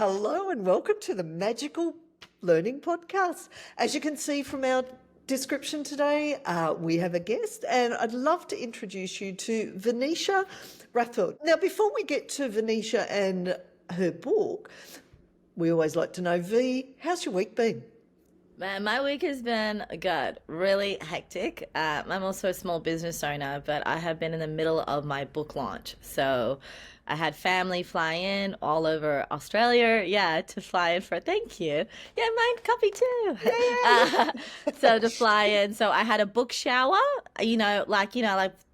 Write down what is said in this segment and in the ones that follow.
Hello and welcome to the Magical Learning Podcast. As you can see from our description today, we have a guest, and I'd love to introduce you to Vinisha Rathod. Now, before we get to Vinisha and her book, we always like to know, V, how's your week been? Man, my week has been good, really hectic. I'm also a small business owner, but I have been in the middle of my book launch. So I had family fly in all over Australia, to fly in for thank you. Yeah, mine copy too. So to fly in. So I had a book shower, like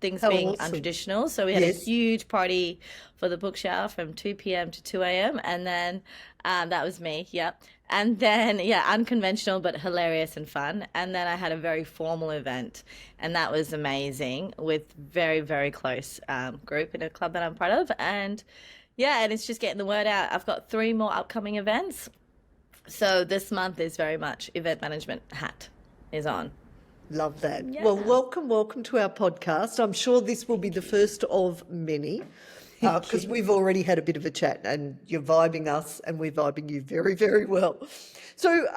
things How being awesome. untraditional. So we had a Yes. huge party for the book shower from 2 p.m. to 2 a.m. And then that was me, yep. And then, unconventional but hilarious and fun. And then I had a very formal event, and that was amazing with very, very close group in a club that I'm part of. And it's just getting the word out. I've got 3 more upcoming events. So this month is very much event management hat is on. Love that. Yeah. Well, welcome to our podcast. I'm sure this will be the first of many. Because we've already had a bit of a chat and you're vibing us and we're vibing you very, very well. So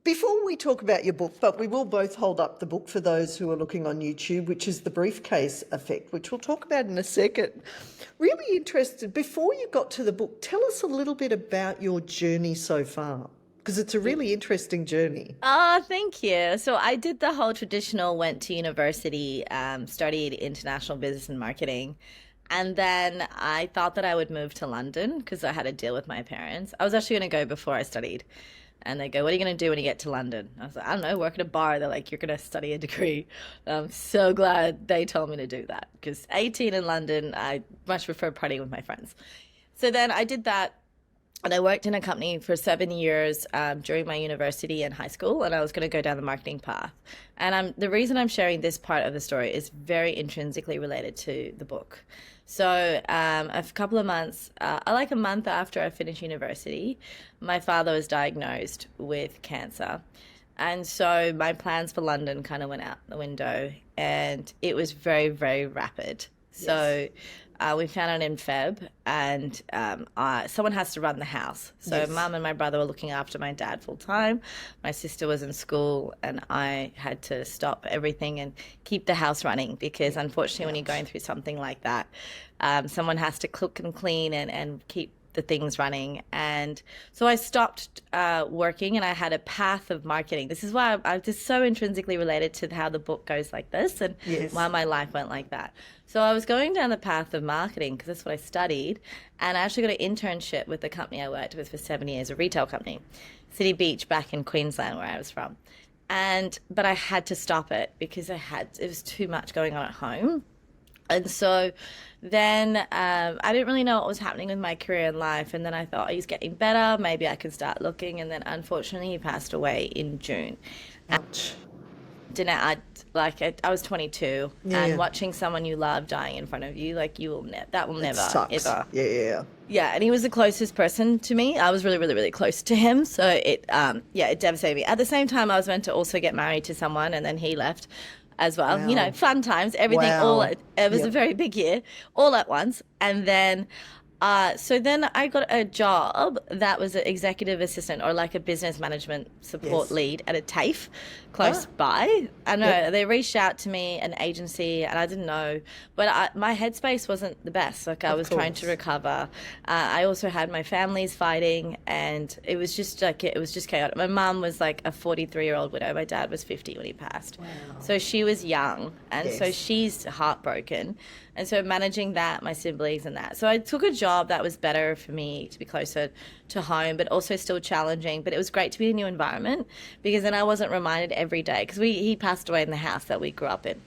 before we talk about your book, but we will both hold up the book for those who are looking on YouTube, which is The Briefcase Effect, which we'll talk about in a second. Really interested, before you got to the book, tell us a little bit about your journey so far, because it's a really interesting journey. Oh, thank you. So I did the whole traditional, went to university, studied international business and marketing. And then I thought that I would move to London because I had a deal with my parents. I was actually going to go before I studied. And they go, what are you going to do when you get to London? I was like, I don't know, work at a bar. They're like, you're going to study a degree. I'm so glad they told me to do that because 18 in London, I much prefer partying with my friends. So then I did that. And I worked in a company for 7 years during my university and high school, and I was going to go down the marketing path. And the reason I'm sharing this part of the story is very intrinsically related to the book. So a couple of months, like a month after I finished university, my father was diagnosed with cancer. And so my plans for London kind of went out the window, and it was very, very rapid. So we found out in Feb, and someone has to run the house. So Mum and my brother were looking after my dad full time. My sister was in school, and I had to stop everything and keep the house running because unfortunately when you're going through something like that, someone has to cook and clean and keep the things running. And so I stopped working, and I had a path of marketing. This is why I'm just so intrinsically related to how the book goes like this and why my life went like that. So I was going down the path of marketing because that's what I studied, and I actually got an internship with the company I worked with for 7 years, a retail company, City Beach back in Queensland where I was from. But I had to stop it because it was too much going on at home. And so then I didn't really know what was happening with my career in life. And then I thought, he's getting better. Maybe I can start looking. And then unfortunately, he passed away in June. Ouch. Danette, I was 22, and watching someone you love dying in front of you, that will never, Sucks. ever. Yeah. And he was the closest person to me. I was really, really, really close to him. So it devastated me. At the same time, I was meant to also get married to someone, and then he left as well. Wow. Fun times, everything. Wow. It was a very big year, all at once. And then, so then I got a job that was an executive assistant or like a business management support lead at a TAFE close by. I know they reached out to me, an agency, and I didn't know, but my headspace wasn't the best. I was trying to recover. I also had my family's fighting, and it was just chaotic. My mum was like a 43-year-old widow. My dad was 50 when he passed. Wow. So she was young, and so she's heartbroken. And so managing that, my siblings and that. So I took a job that was better for me to be closer to home, but also still challenging. But it was great to be in a new environment because then I wasn't reminded every day because he passed away in the house that we grew up in.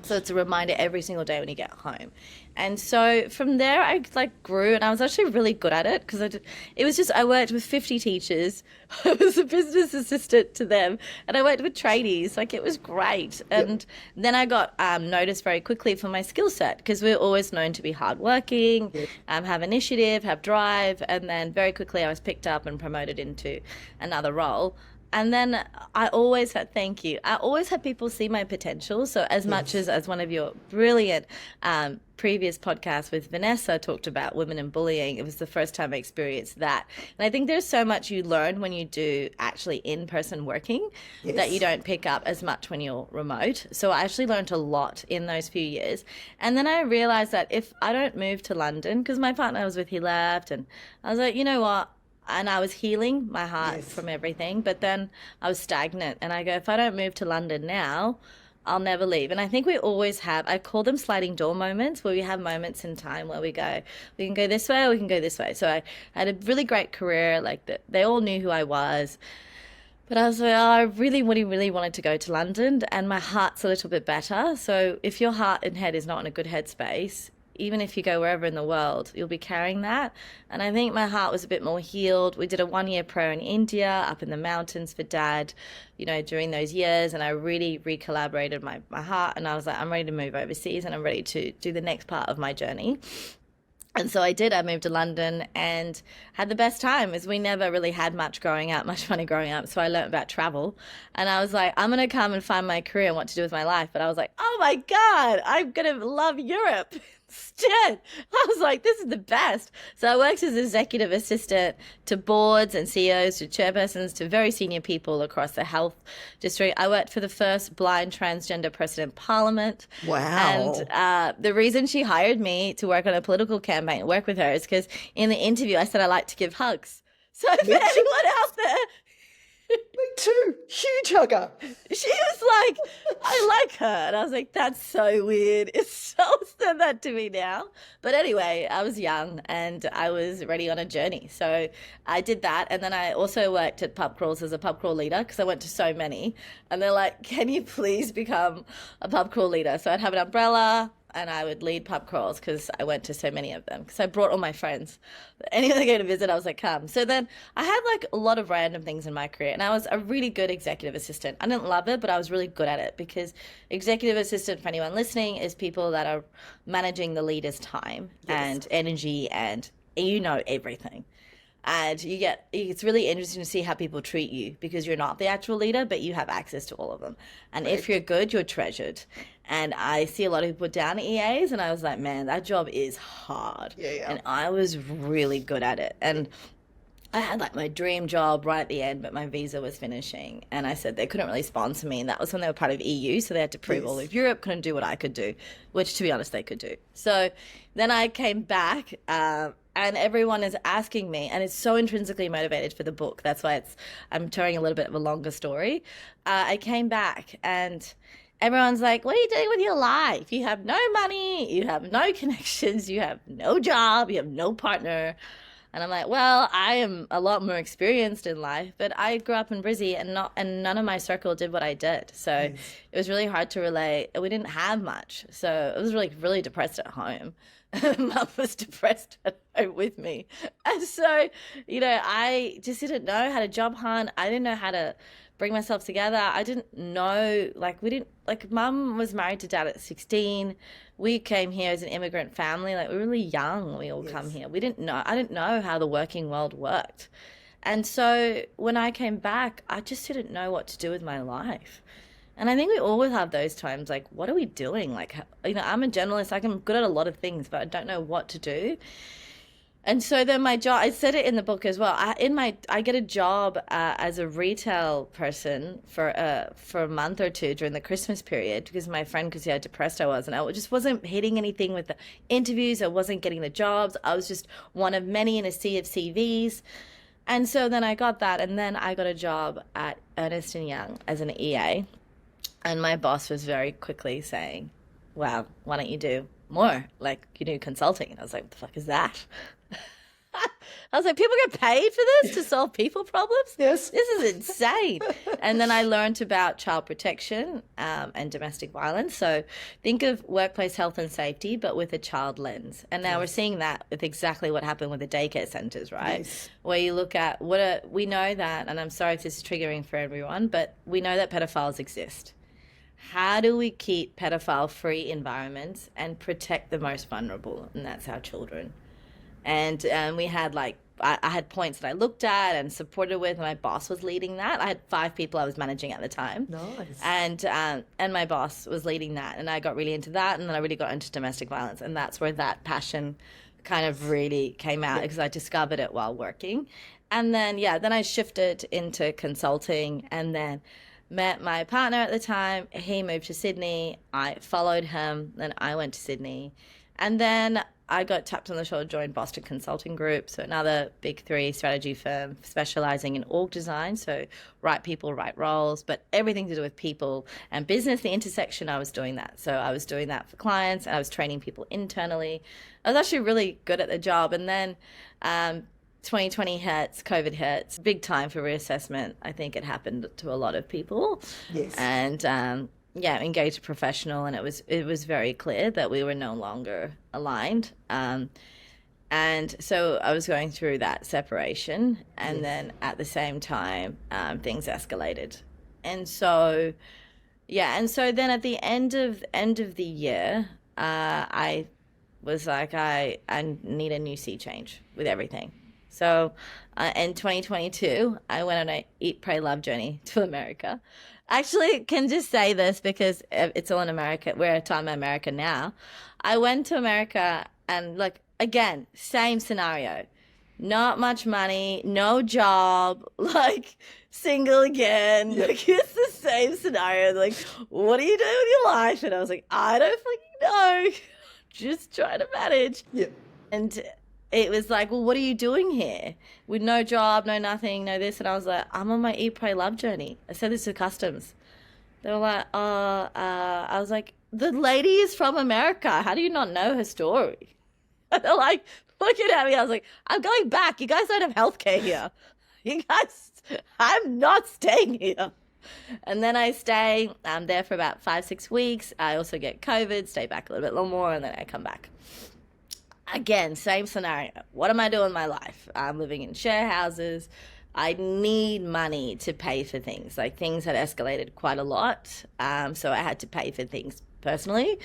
So it's a reminder every single day when you get home. And so from there, I grew, and I was actually really good at it because I worked with 50 teachers. I was a business assistant to them, and I worked with tradies. It was great. And then I got noticed very quickly for my skill set because we're always known to be hardworking, have initiative, have drive. And then very quickly I was picked up and promoted into another role. And then I always had, thank you. I always had people see my potential. So as much as one of your brilliant previous podcasts with Vanessa talked about women and bullying, it was the first time I experienced that. And I think there's so much you learn when you do actually in-person working that you don't pick up as much when you're remote. So I actually learned a lot in those few years. And then I realized that if I don't move to London, because my partner I was with, he left, and I was like, you know what? And I was healing my heart from everything, but then I was stagnant. And I go, if I don't move to London now, I'll never leave. And I think we always have, I call them sliding door moments, where we have moments in time where we can go this way or we can go this way. So I had a really great career. Like they all knew who I was. But I was like, oh, I really, really, really wanted to go to London, and my heart's a little bit better. So if your heart and head is not in a good headspace, even if you go wherever in the world, you'll be carrying that. And I think my heart was a bit more healed. We did a 1-year prayer in India, up in the mountains for Dad, during those years. And I really recollaborated my heart. And I was like, I'm ready to move overseas, and I'm ready to do the next part of my journey. And so I did. I moved to London and had the best time, as we never really had much money growing up. So I learned about travel, and I was like, I'm going to come and find my career and what to do with my life. But I was like, oh my God, I'm going to love Europe instead. I was like, this is the best. So I worked as executive assistant to boards and CEOs, to chairpersons, to very senior people across the health district. I worked for the first blind transgender person in Parliament. Wow. And the reason she hired me to work on a political campaign, work with her, is because in the interview I said I like to give hugs. So if anyone out there, Me too. Huge hugger. she was like, I like her. And I was like, that's so weird. It's so said that to me now. But anyway, I was young and I was ready on a journey. So I did that. And then I also worked at pub crawls as a pub crawl leader, because I went to so many. And they're like, can you please become a pub crawl leader? So I'd have an umbrella and I would lead pub crawls, because I went to so many of them, because I brought all my friends. Anyone that came to visit, I was like, come. So then I had like a lot of random things in my career, and I was a really good executive assistant. I didn't love it, but I was really good at it, because executive assistant, for anyone listening, is people that are managing the leader's time and energy, and everything. And it's really interesting to see how people treat you, because you're not the actual leader, but you have access to all of them. And if you're good, you're treasured. And I see a lot of people down EAs, and I was like, man, that job is hard. Yeah. And I was really good at it. And I had like my dream job right at the end, but my visa was finishing. And I said they couldn't really sponsor me. And that was when they were part of EU. So they had to prove all of Europe couldn't do what I could do, which, to be honest, they could do. So then I came back, and everyone is asking me, and it's so intrinsically motivated for the book. That's why I'm telling a little bit of a longer story. I came back and everyone's like, what are you doing with your life? You have no money, you have no connections, you have no job, you have no partner. And I'm like, well, I am a lot more experienced in life, but I grew up in Brizzy, and none of my circle did what I did. So it was really hard to relate. We didn't have much. So I was really, really depressed at home. Mum was depressed at home with me. And so, I just didn't know how to job hunt. I didn't know how to bring myself together. I didn't know, Mum was married to Dad at 16. We came here as an immigrant family. We were really young when we all come here. I didn't know how the working world worked. And so when I came back, I just didn't know what to do with my life. And I think we always have those times, like, what are we doing? I'm a journalist. I'm good at a lot of things, but I don't know what to do. And so then my job, I said it in the book as well. I get a job as a retail person for a month or two during the Christmas period, because my friend could see how depressed I was, and I just wasn't hitting anything with the interviews. I wasn't getting the jobs. I was just one of many in a sea of CVs. And so then I got that, and then I got a job at Ernst & Young as an EA. And my boss was very quickly saying, well, why don't you do more? You do consulting. And I was like, what the fuck is that? I was like, people get paid for this to solve people problems? Yes. This is insane. And then I learned about child protection and domestic violence. So think of workplace health and safety, but with a child lens. And now we're seeing that with exactly what happened with the daycare centers, right? Yes. Where you look at we know that, and I'm sorry if this is triggering for everyone, but we know that pedophiles exist. How do we keep pedophile-free environments and protect the most vulnerable? And that's our children. And we had I had points that I looked at and supported with, and my boss was leading that. I had 5 people I was managing at the time. Nice. And my boss was leading that, and I got really into that, and then I really got into domestic violence, and that's where that passion kind of really came out because I discovered it while working. And then then I shifted into consulting, and then met my partner at the time. He moved to Sydney. I followed him. Then I went to Sydney. And then I got tapped on the shoulder, joined Boston Consulting Group, so another big 3 strategy firm specializing in org design, so right people, right roles, but everything to do with people and business, the intersection, I was doing that. So I was doing that for clients, and I was training people internally. I was actually really good at the job. And then 2020 hits, COVID hits, big time for reassessment. I think it happened to a lot of people. Yes. And engaged a professional, and it was very clear that we were no longer aligned. And so I was going through that separation, and then at the same time, things escalated. And so then at the end of the year, I was like, I need a new sea change with everything. So in 2022, I went on a Eat, Pray, Love journey to America. Actually, can just say this because it's all in America. We're at time in America now. I went to America, and like, again, same scenario. Not much money, no job, like single again. Yeah. Like, it's the same scenario. Like, what do you do with your life? And I was like, I don't fucking know. Just trying to manage. Yeah. And it was like, well, what are you doing here? With no job, no nothing, no this. And I was like, I'm on my Eat, Pray, Love journey. I said this to customs. They were like, I was like, the lady is from America. How do you not know her story? And they're like, looking at me. I was like, I'm going back. You guys don't have healthcare here. You guys, I'm not staying here. And then I stay there for about 5-6 weeks. I also get COVID, stay back a little bit more, and then I come back. Again, same scenario. What am I doing with my life? I'm living in share houses. I need money to pay for things. Like, things had escalated quite a lot. So I had to pay for things personally.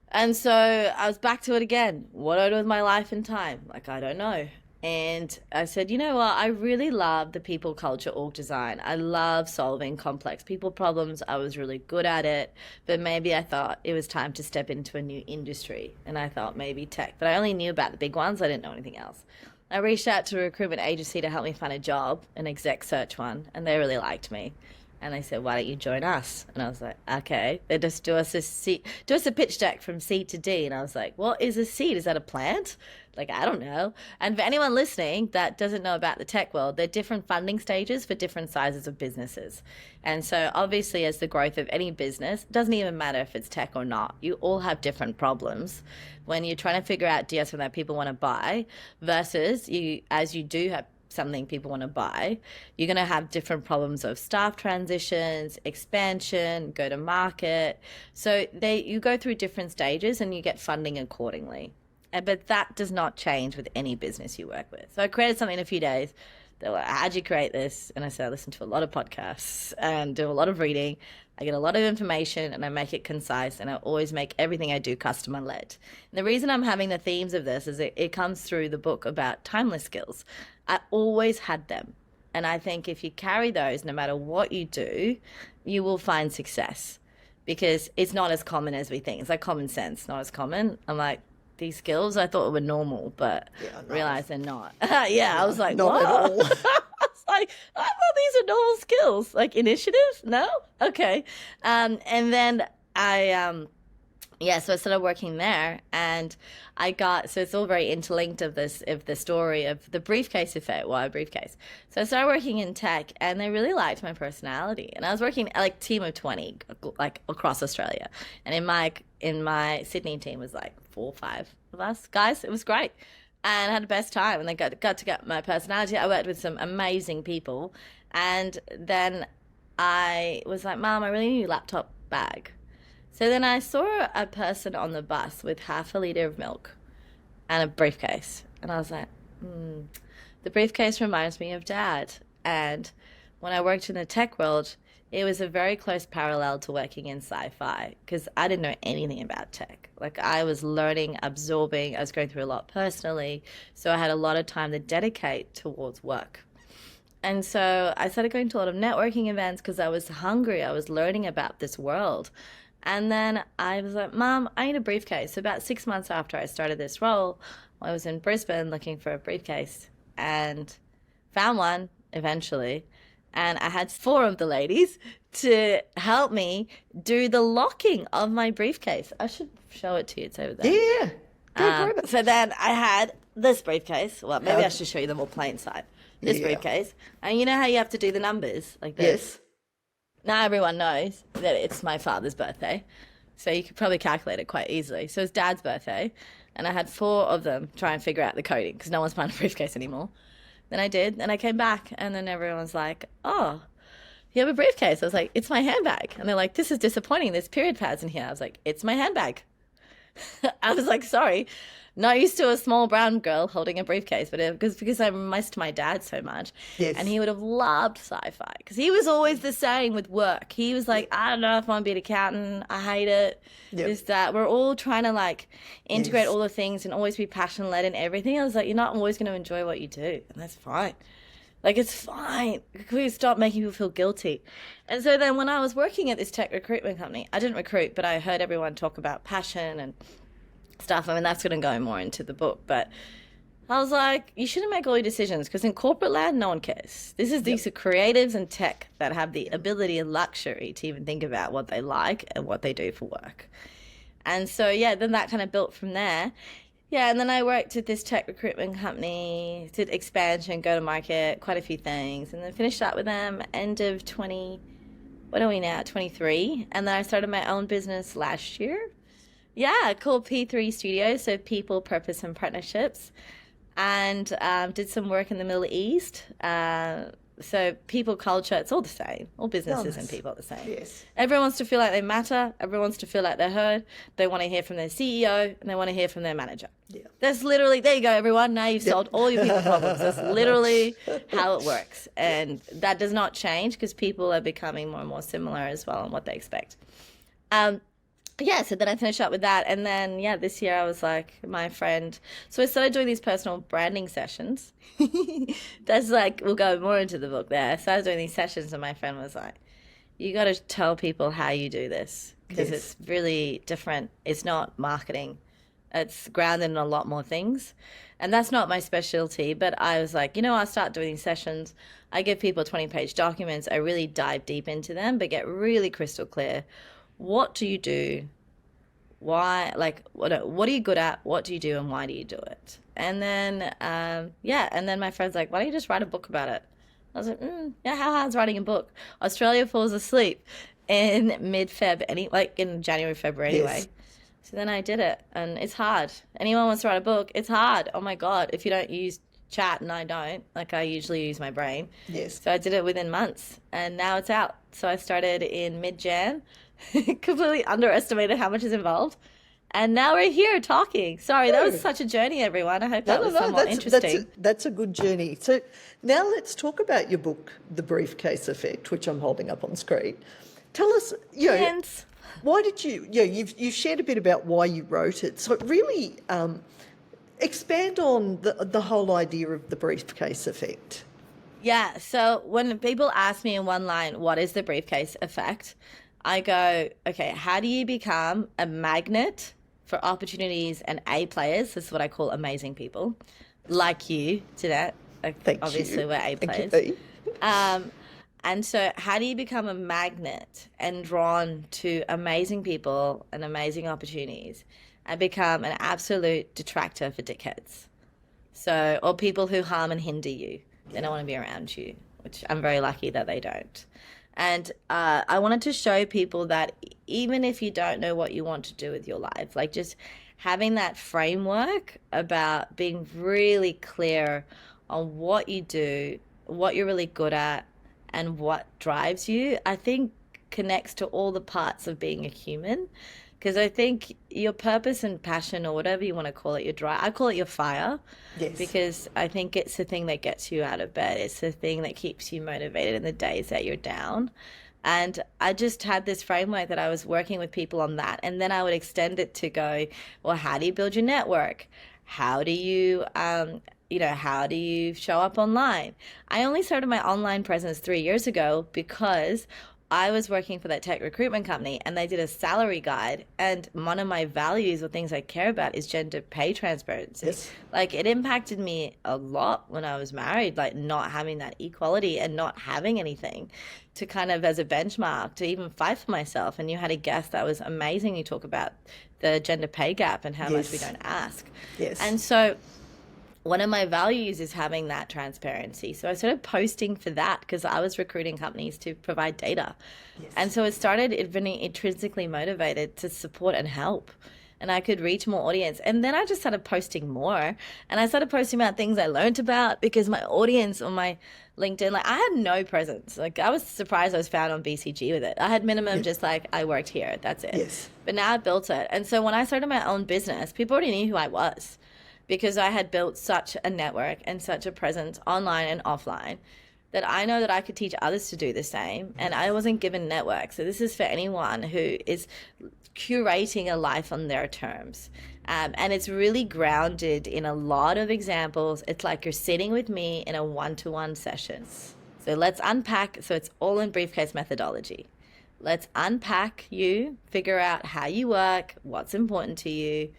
And so I was back to it again. What do I do with my life and time? Like, I don't know. And I said, you know what? I really love the people culture org design. I love solving complex people problems. I was really good at it. But maybe I thought it was time to step into a new industry. And I thought maybe tech. But I only knew about the big ones. I didn't know anything else. I reached out to a recruitment agency to help me find a job, an exec search one. And they really liked me. And they said, why don't you join us? And I was like, okay. They just do us a pitch deck from C to D. And I was like, what is a seed? Is that a plant? Like, I don't know. And for anyone listening that doesn't know about the tech world, there are different funding stages for different sizes of businesses. And so obviously, as the growth of any business, it doesn't even matter if it's tech or not. You all have different problems when you're trying to figure out, do you have something that people want to buy versus as you do have something people want to buy, you're going to have different problems of staff transitions, expansion, go to market. So you go through different stages and you get funding accordingly. But that does not change with any business you work with. So I created something in a few days. They're like, how'd you create this? And I said, I listen to a lot of podcasts and do a lot of reading. I get a lot of information and I make it concise, and I always make everything I do customer led. And the reason I'm having the themes of this is it comes through the book about timeless skills. I always had them. And I think if you carry those, no matter what you do, you will find success, because it's not as common as we think. It's like common sense, not as common. I'm like, these skills I thought were normal, but realized they're not. I was like, not what? at all. I was like, I thought these are normal skills. Like, initiative? No? Okay. And then so I started working there, and so it's all very interlinked of the story of the Briefcase Effect. Why a briefcase? So I started working in tech, and they really liked my personality. And I was working like team of 20, like across Australia. And in my Sydney team was like 4 or 5 of us guys. It was great. And I had the best time, and they got to get my personality. I worked with some amazing people. And then I was like, Mom, I really need a laptop bag. So then I saw a person on the bus with half a litre of milk and a briefcase. And I was like, the briefcase reminds me of Dad. And when I worked in the tech world, it was a very close parallel to working in sci-fi because I didn't know anything about tech. Like I was learning, absorbing, I was going through a lot personally. So I had a lot of time to dedicate towards work. And so I started going to a lot of networking events because I was hungry. I was learning about this world. And then I was like, Mom, I need a briefcase. So about 6 months after I started this role, I was in Brisbane looking for a briefcase and found one eventually. And I had 4 of the ladies to help me do the locking of my briefcase. I should show it to you. It's over there. Yeah. Go for it. So then I had this briefcase. Well, maybe I should show you the more plain side. This briefcase. And you know how you have to do the numbers like this? Yes. Now everyone knows that it's my father's birthday. So you could probably calculate it quite easily. So it's Dad's birthday. And I had 4 of them try and figure out the coding because no one's buying a briefcase anymore. Then I did, and I came back, and then everyone's like, oh, you have a briefcase. I was like, it's my handbag. And they're like, this is disappointing. There's period pads in here. I was like, it's my handbag. I was like, sorry. Not used to a small brown girl holding a briefcase, but it was because I missed my dad so much. Yes. And he would have loved sci-fi because he was always the same with work. He was like, I don't know if I want to be an accountant. I hate it. Yep. Is that we're all trying to like integrate all the things and always be passion-led and everything. I was like, you're not always going to enjoy what you do. And that's fine. Like, it's fine. Can we stop making people feel guilty? And so then when I was working at this tech recruitment company, I didn't recruit, but I heard everyone talk about passion and stuff. I mean, that's going to go more into the book. But I was like, you shouldn't make all your decisions because in corporate land, no one cares. These are creatives and tech that have the ability and luxury to even think about what they like and what they do for work. And so, yeah, then that kind of built from there. Yeah, and then I worked at this tech recruitment company, did expansion, go to market, quite a few things, and then finished up with them end of 23. And then I started my own business last year. Yeah, called P3 Studios, so People, Purpose, and Partnerships. And did some work in the Middle East. So people, culture, it's all the same. All businesses and people are the same. Yes. Everyone wants to feel like they matter. Everyone wants to feel like they're heard. They want to hear from their CEO and they want to hear from their manager. Yeah. That's literally, there you go, everyone. Now you've solved all your people problems. That's literally how it works. And that does not change because people are becoming more and more similar as well in what they expect. Yeah, so then I finished up with that. And then, yeah, this year I was like, my friend. So I started doing these personal branding sessions. That's like, we'll go more into the book there. I started doing these sessions and my friend was like, you got to tell people how you do this because it's really different. It's not marketing. It's grounded in a lot more things. And that's not my specialty. But I was like, I'll start doing these sessions. I give people 20-page documents. I really dive deep into them, but get really crystal clear. What do you do? Why? Like, what are you good at? What do you do and why do you do it? And then, and then my friend's like, why don't you just write a book about it? I was like, how hard's writing a book? Australia falls asleep in mid-Feb, in January, February anyway. Yes. So then I did it and it's hard. Anyone wants to write a book, it's hard. Oh my God, if you don't use chat, and I don't, I usually use my brain. Yes. So I did it within months and now it's out. So I started in mid-Jan. Completely underestimated how much is involved. And now we're here talking. Sorry, that was such a journey, everyone. I hope that was somewhat interesting. That's a good journey. So now let's talk about your book, The Briefcase Effect, which I'm holding up on screen. Tell us, why did you've shared a bit about why you wrote it. So really expand on the whole idea of the briefcase effect. Yeah, so when people ask me in one line, what is the briefcase effect? I go, okay, how do you become a magnet for opportunities and A players? This is what I call amazing people, like you, Danette. Obviously, we're A players. Thank you. And so how do you become a magnet and drawn to amazing people and amazing opportunities and become an absolute detractor for dickheads? So, or people who harm and hinder you. They don't want to be around you, which I'm very lucky that they don't. And I wanted to show people that even if you don't know what you want to do with your life, like just having that framework about being really clear on what you do, what you're really good at, and what drives you, I think connects to all the parts of being a human. Because I think your purpose and passion, or whatever you want to call it, your drive, I call it your fire. Yes. Because I think it's the thing that gets you out of bed. It's the thing that keeps you motivated in the days that you're down. And I just had this framework that I was working with people on that. And then I would extend it to go, well, how do you build your network? How do you, how do you show up online? I only started my online presence 3 years ago because I was working for that tech recruitment company and they did a salary guide. And one of my values or things I care about is gender pay transparency. Yes. Like it impacted me a lot when I was married, like not having that equality and not having anything to kind of as a benchmark to even fight for myself. And you had a guest that was amazing. You talk about the gender pay gap and how much we don't ask. Yes. And so one of my values is having that transparency. So I started posting for that because I was recruiting companies to provide data. Yes. And so it started being intrinsically motivated to support and help. And I could reach more audience. And then I just started posting more. And I started posting about things I learned about because my audience on my LinkedIn, like I had no presence. Like I was surprised I was found on BCG with it. I had minimum just like I worked here. That's it. Yes. But now I built it. And so when I started my own business, people already knew who I was, because I had built such a network and such a presence online and offline that I know that I could teach others to do the same. And I wasn't given network. So this is for anyone who is curating a life on their terms. And it's really grounded in a lot of examples. It's like you're sitting with me in a one-to-one session. So let's unpack. So it's all in briefcase methodology. Let's unpack you, figure out how you work, what's important to you.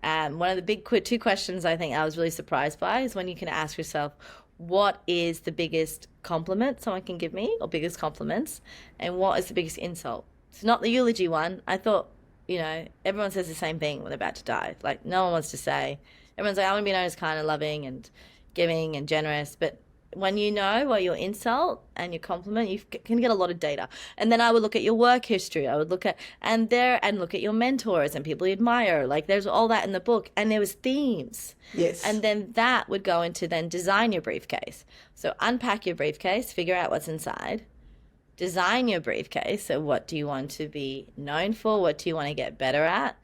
One of the big two questions I think I was really surprised by is when you can ask yourself, what is the biggest compliment someone can give me, or biggest compliments, and what is the biggest insult? It's not the eulogy one. I thought, everyone says the same thing when they're about to die. Like no one wants to say, everyone's like, I want to be known as kind and loving and giving and generous, but when you know what your insult and your compliment, you can get a lot of data. And then I would look at your work history. I would look at look at your mentors and people you admire. Like there's all that in the book, and there was themes. Yes. And then that would go into then design your briefcase. So unpack your briefcase, figure out what's inside, design your briefcase. So what do you want to be known for? What do you want to get better at?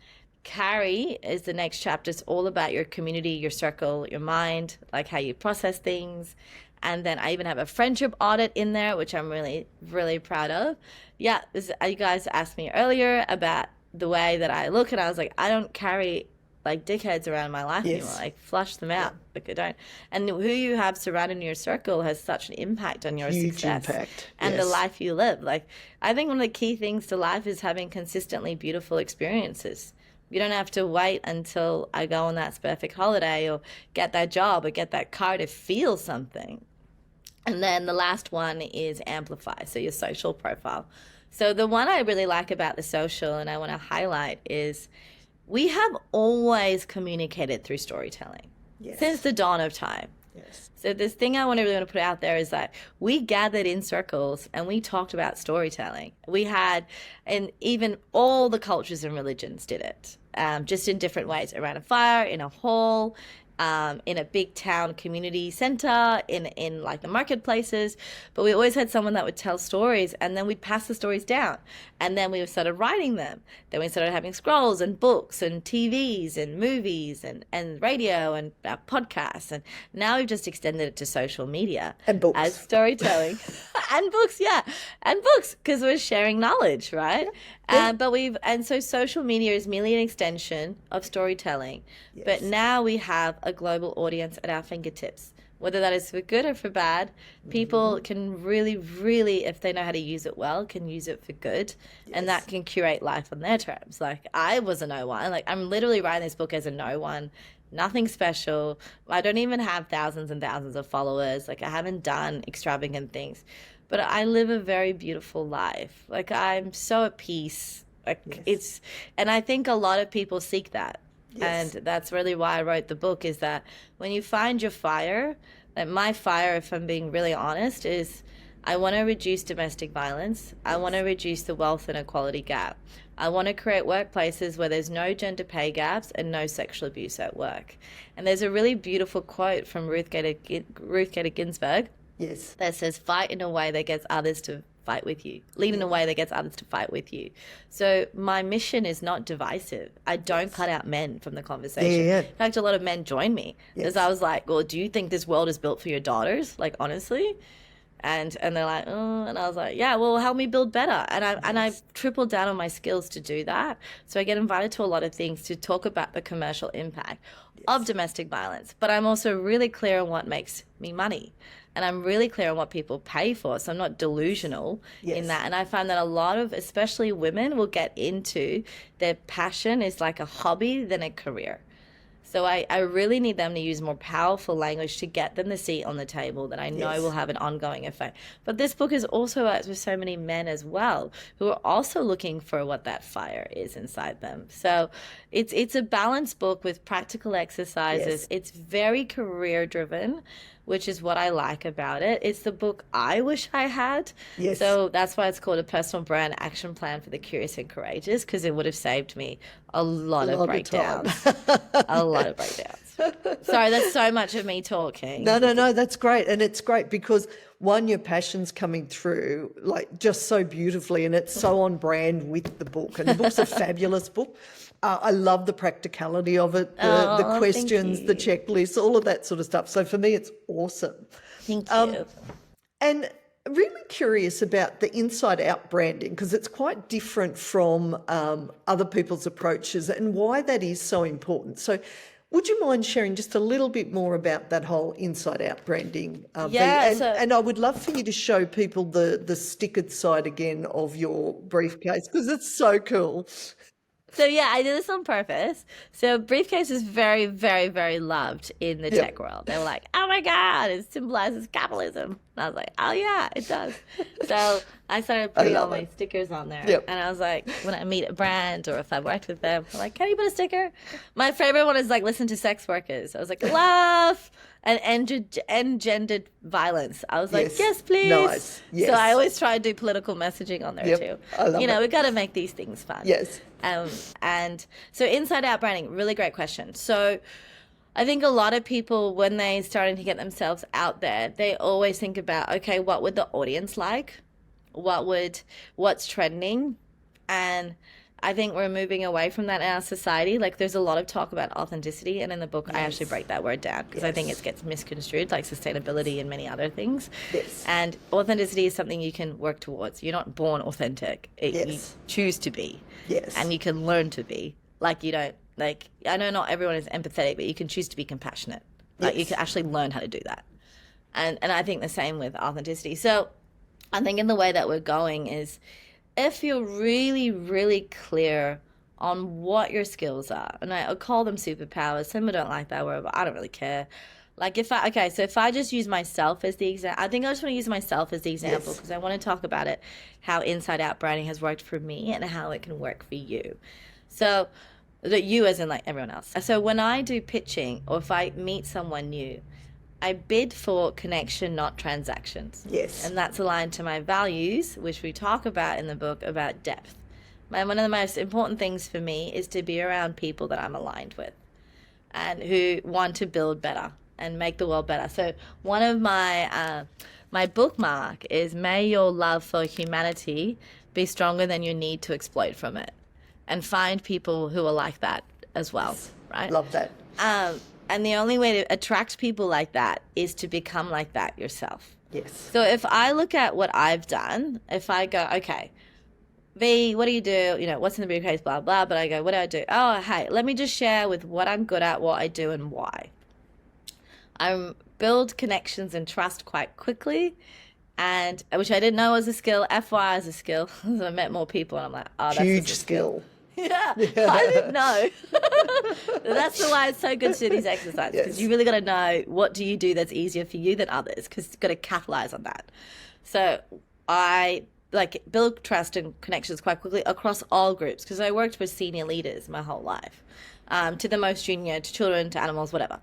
Carry is the next chapter. It's all about your community, your circle, your mind, like how you process things. And then I even have a friendship audit in there, which I'm really, really proud of. Yeah, you guys asked me earlier about the way that I look, and I was like, I don't carry like dickheads around my life anymore. Like flush them out. Like I don't. And who you have surrounding your circle has such an impact on your Huge success impact. and the life you live. Like I think one of the key things to life is having consistently beautiful experiences. You don't have to wait until I go on that perfect holiday or get that job or get that car to feel something. And then the last one is amplify, so your social profile. So the one I really like about the social and I want to highlight is we have always communicated through storytelling since the dawn of time. Yes. So this thing I really want to put out there is that we gathered in circles and we talked about storytelling. We had, and even all the cultures and religions did it, just in different ways, around a fire, in a hall, in a big town community center, in like the marketplaces. But we always had someone that would tell stories, and then we'd pass the stories down. And then we started writing them. Then we started having scrolls and books and TVs and movies and radio and podcasts. And now we've just extended it to social media. And books. As storytelling. And books, and books, because we're sharing knowledge, right? So social media is merely an extension of storytelling. Yes. But now we have a global audience at our fingertips. Whether that is for good or for bad, people can really, really, if they know how to use it well, can use it for good. Yes. And that can curate life on their terms. Like I was a no one. Like I'm literally writing this book as a no one. Nothing special. I don't even have thousands and thousands of followers. Like I haven't done extravagant things. But I live a very beautiful life. Like I'm so at peace. Like and I think a lot of people seek that. Yes. And that's really why I wrote the book, is that when you find your fire, like my fire, if I'm being really honest, is I want to reduce domestic violence. I want to reduce the wealth inequality gap. I want to create workplaces where there's no gender pay gaps and no sexual abuse at work. And there's a really beautiful quote from Ruth Bader Ginsburg that says, fight in a way that gets others to fight with you. Lead in a way that gets others to fight with you. So my mission is not divisive. I don't cut out men from the conversation. In fact, a lot of men join me because I was like, well, do you think this world is built for your daughters? Like, honestly? And they're like, oh, and I was like, yeah, well, help me build better. And I tripled down on my skills to do that. So I get invited to a lot of things to talk about the commercial impact of domestic violence. But I'm also really clear on what makes me money. And I'm really clear on what people pay for. So I'm not delusional in that. And I find that a lot of, especially women, will get into their passion is like a hobby than a career. So I really need them to use more powerful language to get them the seat on the table that I know will have an ongoing effect. But this book is also out with so many men as well who are also looking for what that fire is inside them. So it's a balanced book with practical exercises. It's very career driven, which is what I like about it. It's the book I wish I had. So that's why it's called A Personal Brand Action Plan for the Curious and Courageous, because it would have saved me a lot of breakdowns. A lot of breakdowns. Sorry, that's so much of me talking. No, that's great. And it's great because, one, your passion's coming through like just so beautifully, and it's so on brand with the book. And the book's a fabulous book. I love the practicality of it, the questions, the checklists, all of that sort of stuff. So for me, it's awesome. Thank you. And really curious about the inside-out branding, because it's quite different from other people's approaches, and why that is so important. So would you mind sharing just a little bit more about that whole inside-out branding? And I would love for you to show people the stickered side again of your briefcase, because it's so cool. So yeah, I did this on purpose. So Briefcase is very, very, very loved in the tech world. They were like, oh my God, it symbolizes capitalism. And I was like, oh yeah, it does. So I started putting all my stickers on there. And I was like, when I meet a brand or if I worked with them, I'm like, can you put a sticker? My favorite one is like, listen to sex workers. I was like, love and engendered violence. I was like, yes, please. Nice. Yes. So I always try to do political messaging on there too. I love it. We got to make these things fun. Yes. And so inside out branding, really great question. So I think a lot of people, when they're starting to get themselves out there, they always think about, okay, what would the audience like? What's trending? And I think we're moving away from that in our society. Like, there's a lot of talk about authenticity, and in the book I actually break that word down because I think it gets misconstrued, like sustainability and many other things. And authenticity is something you can work towards. You're not born authentic. You choose to be. And you can learn to be. Like, you don't, like, I know not everyone is empathetic, but you can choose to be compassionate. Like, you can actually learn how to do that. And I think the same with authenticity. So I think in the way that we're going is, if you're really, really clear on what your skills are, and I call them superpowers, some people don't like that word, but I don't really care. Like, if I just use myself as the example, I think I just want to use myself as the example because I want to talk about it, how inside out branding has worked for me and how it can work for you. So, that you as in like everyone else. So when I do pitching or if I meet someone new, I bid for connection, not transactions. And that's aligned to my values, which we talk about in the book about depth. One of the most important things for me is to be around people that I'm aligned with and who want to build better and make the world better. So one of my bookmark is, may your love for humanity be stronger than your need to exploit from it. And find people who are like that as well, right? Love that. And the only way to attract people like that is to become like that yourself. So if I look at what I've done, if I go, okay, V, what do you do? What's in the briefcase, blah, blah. But I go, what do I do? Oh, hey, let me just share with what I'm good at, what I do, and why. I build connections and trust quite quickly, and which I didn't know was a skill. FYI is a skill. I met more people, and I'm like, oh, that's huge a skill. I didn't know. That's why it's so good to do these exercises, because you really got to know what do you do that's easier for you than others, because you've got to capitalize on that. So I build trust and connections quite quickly across all groups, because I worked with senior leaders my whole life, to the most junior, to children, to animals, whatever.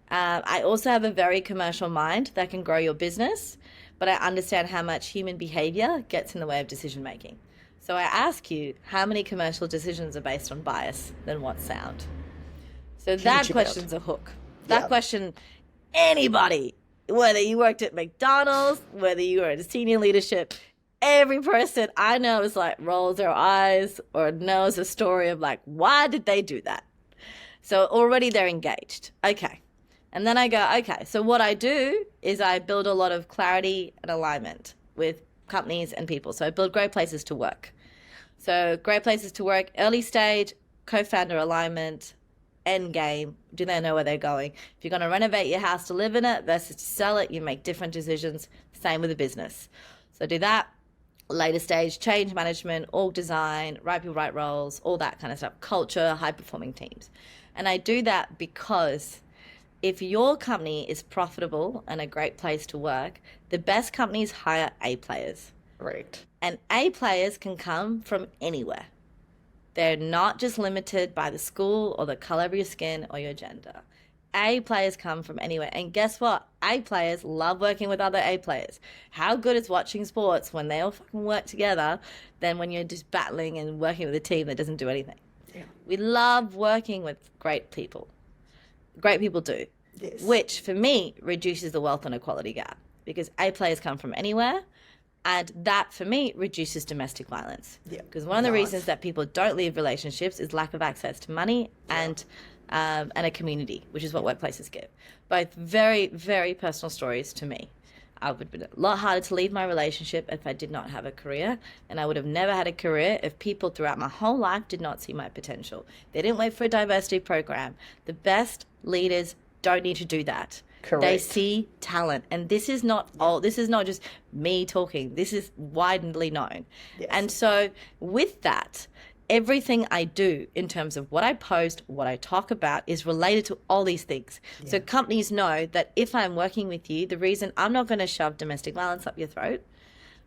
I also have a very commercial mind that can grow your business, but I understand how much human behavior gets in the way of decision making. So I ask you, how many commercial decisions are based on bias than what's sound? So that question's a hook. That question, anybody, whether you worked at McDonald's, whether you were in senior leadership, every person I know is like rolls their eyes or knows a story of like, why did they do that? So already they're engaged. Okay. And then I go, okay, so what I do is I build a lot of clarity and alignment with companies and people. So I build great places to work. So great places to work, early stage, co-founder alignment, end game. Do they know where they're going? If you're going to renovate your house to live in it versus to sell it, you make different decisions. Same with a business. So do that. Later stage, change management, org design, right people, right roles, all that kind of stuff. Culture, high-performing teams. And I do that because if your company is profitable and a great place to work, the best companies hire A players. Right. And A players can come from anywhere. They're not just limited by the school or the color of your skin or your gender. A players come from anywhere. And guess what? A players love working with other A players. How good is watching sports when they all fucking work together than when you're just battling and working with a team that doesn't do anything? Yeah. We love working with great people. Great people do. Yes. Which, for me, reduces the wealth inequality gap because A players come from anywhere. And that, for me, reduces domestic violence. Because one of the reasons that people don't leave relationships is lack of access to money and a community, which is what workplaces give. Both very, very personal stories to me. I would have been a lot harder to leave my relationship if I did not have a career. And I would have never had a career if people throughout my whole life did not see my potential. They didn't wait for a diversity program. The best leaders don't need to do that. Correct. They see talent. And this is not this is not just me talking. This is widely known. Yes. And so with that, everything I do in terms of what I post, what I talk about is related to all these things. Yeah. So companies know that if I'm working with you, the reason I'm not going to shove domestic violence up your throat,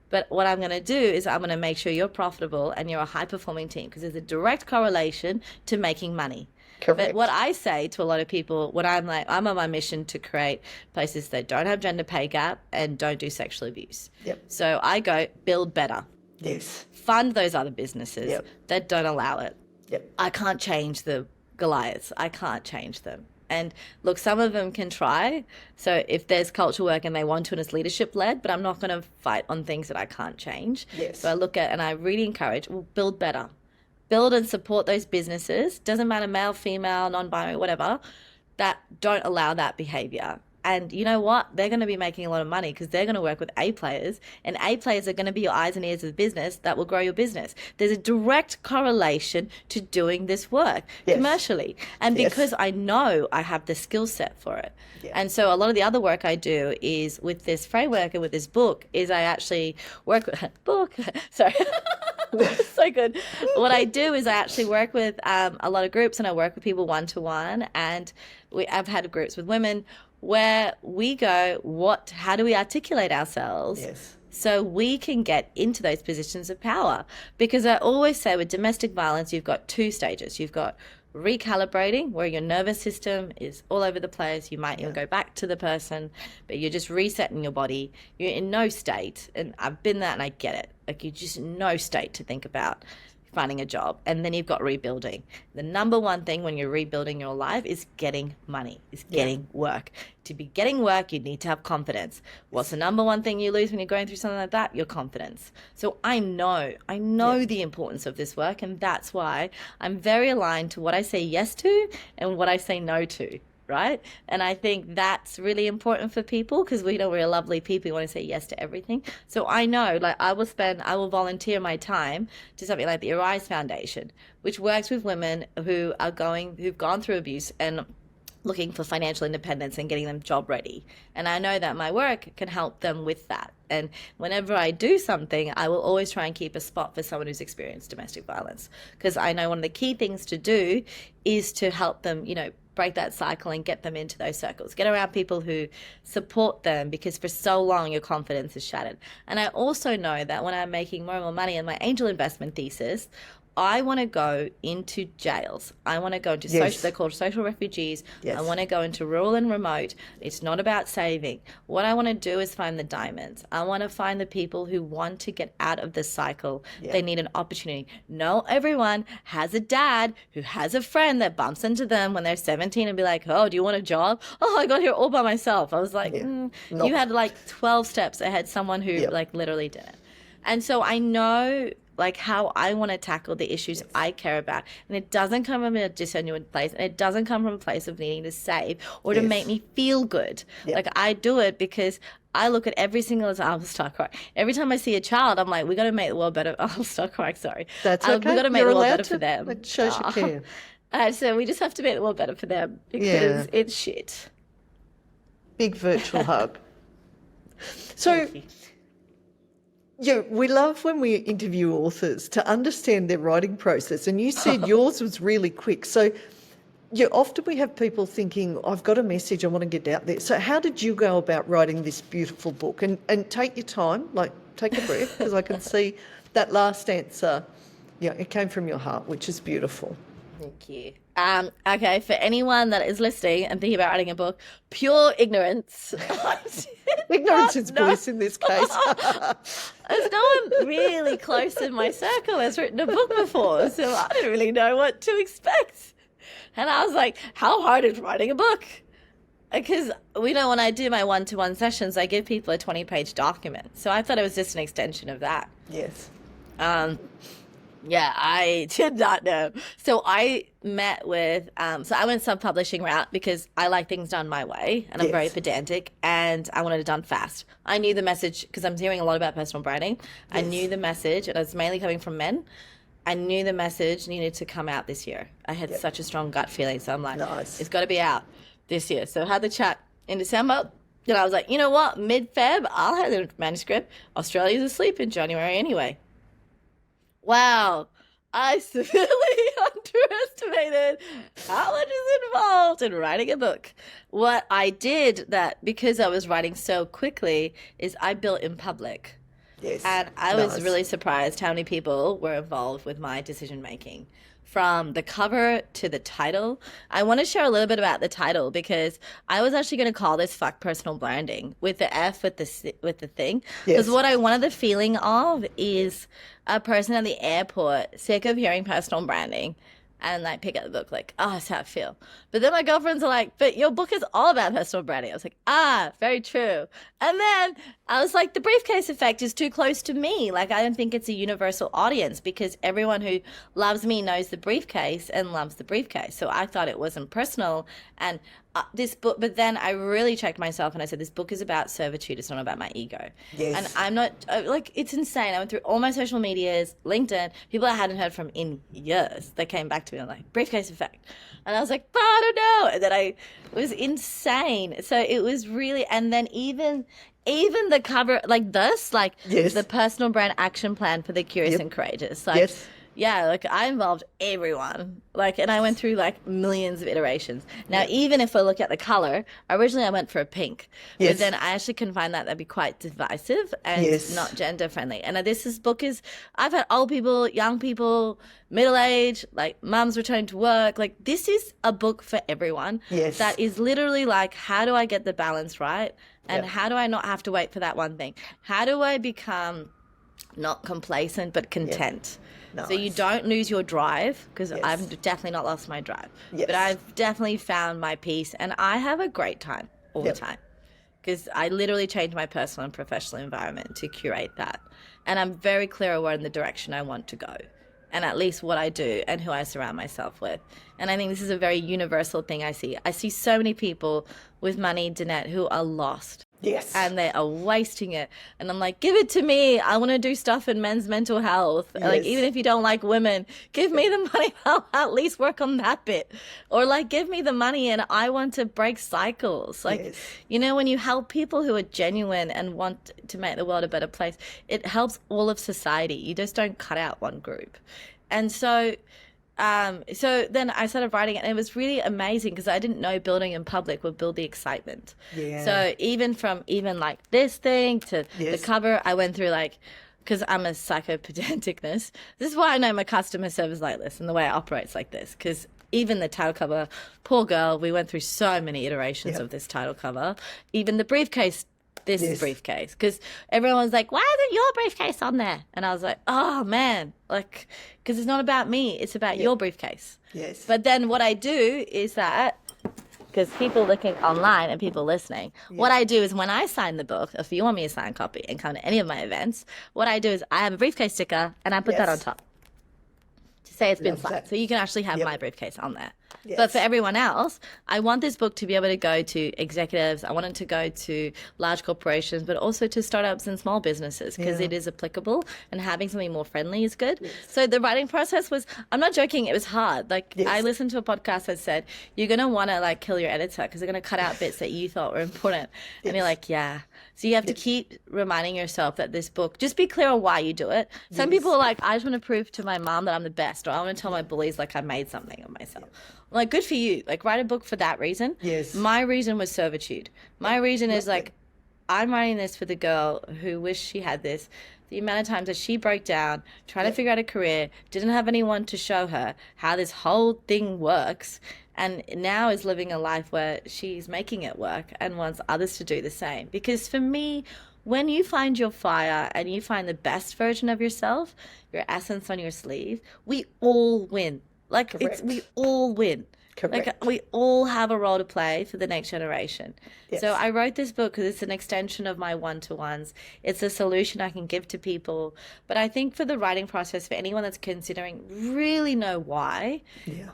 but what I'm going to do is I'm going to make sure you're profitable and you're a high-performing team because there's a direct correlation to making money. Correct. But what I say to a lot of people when I'm on my mission to create places that don't have gender pay gap and don't do sexual abuse. Yep. So I go build better. Yes. Fund those other businesses that don't allow it. Yep. I can't change the Goliaths. I can't change them. And look, some of them can try. So if there's culture work and they want to and it's leadership led, but I'm not going to fight on things that I can't change. Yes. So I look at and I really encourage, build better. Build and support those businesses, doesn't matter male, female, non-binary, whatever, that don't allow that behavior. And you know what? They're going to be making a lot of money because they're going to work with A players, and A players are going to be your eyes and ears of the business that will grow your business. There's a direct correlation to doing this work commercially. And because I know I have the skill set for it. Yeah. And so a lot of the other work I do is with this framework and with this book is I actually work with sorry. So good. What I do is I actually work with a lot of groups and I work with people one-to-one, and I've had groups with women where we go, how do we articulate ourselves so we can get into those positions of power? Because I always say with domestic violence, you've got two stages. You've got recalibrating, where your nervous system is all over the place. You might even go back to the person, but you're just resetting your body. You're in no state, and I've been there and I get it. Like you're just in no state to think about finding a job. And then you've got rebuilding. The number one thing when you're rebuilding your life is getting money, is getting work. To be getting work, you need to have confidence. What's the number one thing you lose when you're going through something like that? Your confidence. So I know the importance of this work, and that's why I'm very aligned to what I say yes to and what I say no to. Right? And I think that's really important for people because we know we're lovely people. We want to say yes to everything. So I know, like I will volunteer my time to something like the Arise Foundation, which works with women who've gone through abuse and looking for financial independence and getting them job ready. And I know that my work can help them with that. And whenever I do something, I will always try and keep a spot for someone who's experienced domestic violence, because I know one of the key things to do is to help them, break that cycle and get them into those circles, get around people who support them, because for so long your confidence is shattered. And I also know that when I'm making more and more money in my angel investment thesis, I want to go into jails. I want to go into they're called social refugees. I want to go into rural and remote. It's not about saving. What I want to do is find the diamonds. I want to find the people who want to get out of the cycle. They need an opportunity. Not everyone has a dad who has a friend that bumps into them when they're 17 and be like, oh, do you want a job? Oh, I got here all by myself. I was like, you had like 12 steps ahead someone who like literally didn't. And so I know like how I want to tackle the issues I care about. And it doesn't come from a genuine place, and it doesn't come from a place of needing to save or to make me feel good. Like I do it because I look at every single time. I'll start crying. Every time I see a child, I'm like, we got to make the world better. I'll start crying, sorry. That's okay. We got to make You're the world allowed better to. for them. It shows you care. So we just have to make the world better for them because it's shit. Big virtual hug. So, yeah, we love when we interview authors to understand their writing process. And you said yours was really quick. So, yeah, often we have people thinking, I've got a message, I want to get out there. So how did you go about writing this beautiful book? And take your time, like take a breath, because I can see that last answer, it came from your heart, which is beautiful. Thank you. Okay, for anyone that is listening and thinking about writing a book, pure ignorance. Ignorance is bliss in this case. There's no one really close in my circle that's written a book before, so I didn't really know what to expect. And I was like, how hard is writing a book? Because when I do my one-to-one sessions, I give people a 20-page document. So I thought it was just an extension of that. Yes. Yeah, I did not know. So I met with, so I went self-publishing route because I like things done my way and I'm very pedantic and I wanted it done fast. I knew the message because I'm hearing a lot about personal branding. I knew the message and it's mainly coming from men. I knew the message needed to come out this year. I had such a strong gut feeling. So I'm like, it's got to be out this year. So I had the chat in December. And I was like, you know what? Mid-Feb, I'll have the manuscript. Australia's asleep in January anyway. Wow. I severely underestimated how much is involved in writing a book. What I did that, because I was writing so quickly, is I built in public. Yes. And I was really surprised how many people were involved with my decision making. From the cover to the title. I want to share a little bit about the title because I was actually going to call this "Fuck Personal Branding" with the F with the thing. Because what I wanted the feeling of is a person at the airport sick of hearing personal branding and like pick up the book like, oh, that's how I feel. But then my girlfriends are like, but your book is all about personal branding. I was like, very true. And then I was like, the Briefcase Effect is too close to me. Like, I don't think it's a universal audience because everyone who loves me knows the briefcase and loves the briefcase. So I thought it wasn't personal. And this book, but then I really checked myself and I said, this book is about servitude. It's not about my ego. Yes. And I'm not, like, it's insane. I went through all my social medias, LinkedIn, people I hadn't heard from in years. They came back to me and like, Briefcase Effect. And I was like, I don't know. And then it was insane. So it was really, and then even the cover, like this, like the personal brand action plan for the curious and courageous. Like, yeah, like I involved everyone. Like, and I went through like millions of iterations. Now, even if I look at the color, originally I went for a pink, but then I actually couldn't find that'd be quite divisive and not gender friendly. And book is, I've had old people, young people, middle age, like mums returning to work. Like, this is a book for everyone. That is literally like, how do I get the balance right? And how do I not have to wait for that one thing? How do I become not complacent but content? Nice. So you don't lose your drive, because I've definitely not lost my drive. But I've definitely found my peace, and I have a great time all the time, because I literally changed my personal and professional environment to curate that. And I'm very clear on the direction I want to go, and at least what I do and who I surround myself with. And I think this is a very universal thing I see. I see so many people with money, Danette, who are lost. And they are wasting it. And I'm like, give it to me. I want to do stuff in men's mental health. Like, even if you don't like women, give me the money. I'll at least work on that bit. Or like, give me the money and I want to break cycles. Like, you know, when you help people who are genuine and want to make the world a better place, it helps all of society. You just don't cut out one group. And so then I started writing it, and it was really amazing because I didn't know building in public would build the excitement. So even like this thing to the cover, I went through like, because I'm a psychopedanticness. This is why I know my customer service like this and the way it operates like this, because even the title cover, poor girl, we went through so many iterations of this title cover. Even the briefcase, this is briefcase, because everyone was like, why isn't your briefcase on there? And I was like, oh man, like, because it's not about me, it's about your briefcase. But then what I do is that, because people looking online and people listening. What I do is when I sign the book, if you want me to sign a copy and come to any of my events, what I do is I have a briefcase sticker and I put that on top to say it's been signed. So you can actually have my briefcase on there. Yes. But for everyone else, I want this book to be able to go to executives. I want it to go to large corporations, but also to startups and small businesses because it is applicable, and having something more friendly is good. Yes. So the writing process was, I'm not joking, it was hard. Like I listened to a podcast that said, you're going to want to like kill your editor because they're going to cut out bits that you thought were important. And you're like, yeah. So you have to keep reminding yourself that this book, just be clear on why you do it. Some people are like, I just want to prove to my mom that I'm the best, or I want to tell my bullies like I made something of myself. Like, good for you. Like, write a book for that reason. Yes. My reason was servitude. My reason is like, I'm writing this for the girl who wished she had this. The amount of times that she broke down, trying to figure out a career, didn't have anyone to show her how this whole thing works, and now is living a life where she's making it work and wants others to do the same. Because for me, when you find your fire and you find the best version of yourself, your essence on your sleeve, we all win. Like, we all win. Correct. Like, we all have a role to play for the next generation. Yes. So I wrote this book because it's an extension of my one-to-ones. It's a solution I can give to people. But I think for the writing process, for anyone that's considering, really know why,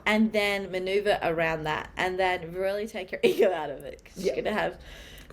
and then maneuver around that, and then really take your ego out of it. Because you're going to have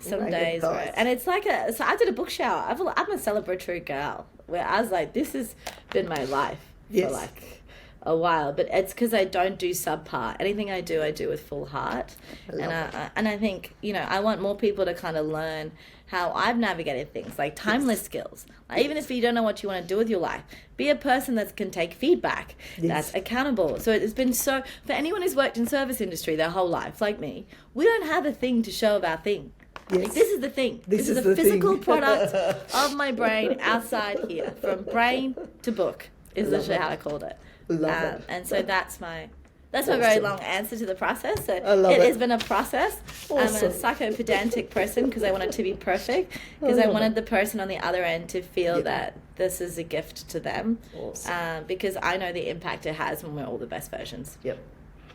some days where, and it's like so I did a book shower. I'm a celebratory girl where I was like, this has been my life for like a while, but it's because I don't do subpar. Anything I do with full heart. And I think, you know, I want more people to kind of learn how I've navigated things, like timeless skills. Like, even if you don't know what you want to do with your life, be a person that can take feedback, that's accountable. So it's been so, for anyone who's worked in service industry their whole life, like me, we don't have a thing to show of our thing. Yes. Like, this is the thing. This is the physical product of my brain outside here, from brain to book, is literally how I called it. Love it. And so that's my very long answer to the process. So it has been a process. I'm a psychopedantic person because I want it to be perfect, because I wanted the person on the other end to feel that this is a gift to them, because I know the impact it has when we're all the best versions. Yep.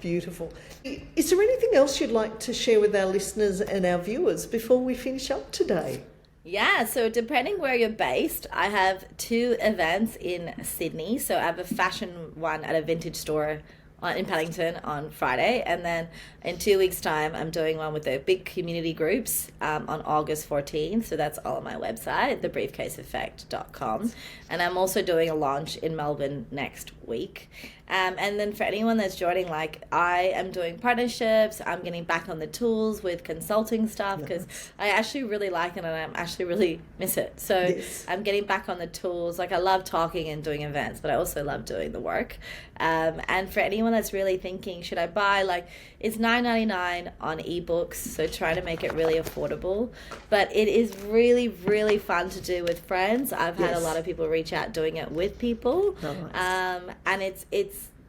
Beautiful. Is there anything else you'd like to share with our listeners and our viewers before we finish up today? Yeah, so depending where you're based, I have 2 events in Sydney. So I have a fashion one at a vintage store in Paddington on Friday, and then in 2 weeks' time I'm doing one with the big community groups on August 14th. So that's all on my website, thebriefcaseeffect.com. And I'm also doing a launch in Melbourne next week. And then for anyone that's joining, like, I am doing partnerships. I'm getting back on the tools with consulting stuff because I actually really like it and I actually really miss it. So I'm getting back on the tools. Like, I love talking and doing events, but I also love doing the work. And for anyone that's really thinking, should I buy, like, it's $9.99 on ebooks, so try to make it really affordable. But it is really, really fun to do with friends. I've had a lot of people reach out doing it with people. And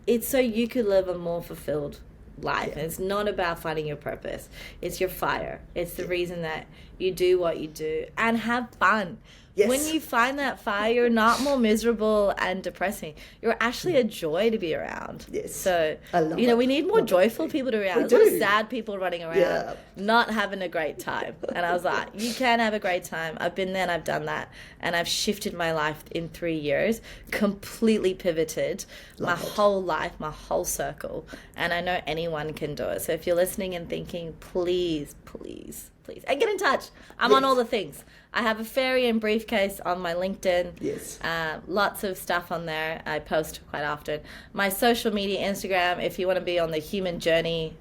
it's so you could live a more fulfilled life. And it's not about finding your purpose. It's your fire. It's the reason that you do what you do, and have fun. When you find that fire, you're not more miserable and depressing. You're actually a joy to be around. So, you know, we need more joyful people to be around. There's a lot of sad people running around not having a great time. And I was like, you can have a great time. I've been there and I've done that. And I've shifted my life in 3 years, completely pivoted my whole life, my whole circle. And I know anyone can do it. So if you're listening and thinking, please, please, please, and get in touch. I'm on all the things. I have a fairy and briefcase on my LinkedIn. Lots of stuff on there. I post quite often. My social media, Instagram, if you want to be on the human journey,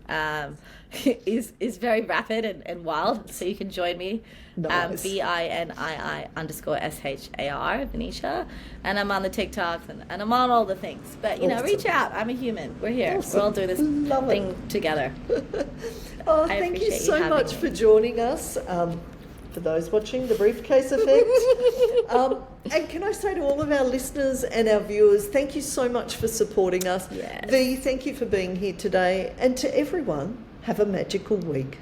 is very rapid and wild. So you can join me. VINII_SHAR, Vinisha. And I'm on the TikToks and I'm on all the things. But, you know, reach out. I'm a human. We're here. We're all doing this thing together. Thank you so much for joining us. For those watching, The Briefcase Effect. And can I say to all of our listeners and our viewers, thank you so much for supporting us. V, thank you for being here today. And to everyone, have a magical week.